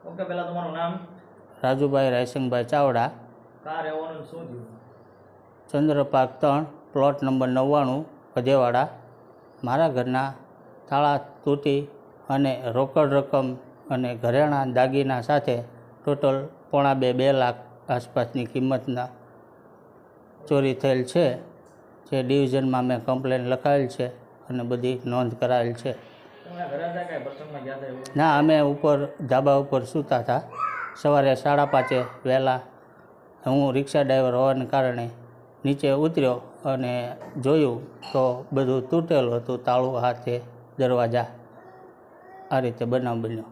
Okay, પહેલા તમારું નામ? રાજુભાઈ રાયસિંગભાઈ ચાવડા, કાર રહેવાનું શું થયું? ચંદ્રપાક 3, પ્લોટ નંબર 99, ગધેવાડા. મારા ઘરના તાળા તૂટી અને રોકડ રકમ અને ઘરેણાં દાગીના સાથે ટોટલ 1.5-2 લાખ આસપાસની કિંમતના ચોરી થયેલ છે. જે ડિવિઝનમાં મેં કમ્પ્લેન લખાયેલ છે અને બધી નોંધ કરાયેલ છે. ના, અમે ઉપર ધાબા ઉપર સૂતા હતા. સવારે 5:30 વહેલા હું રિક્ષા ડ્રાઈવર હોવાને કારણે નીચે ઉતર્યો અને જોયું તો બધું તૂટેલું હતું, તાળું હાથે, દરવાજા. આ રીતે બનાવ બન્યો.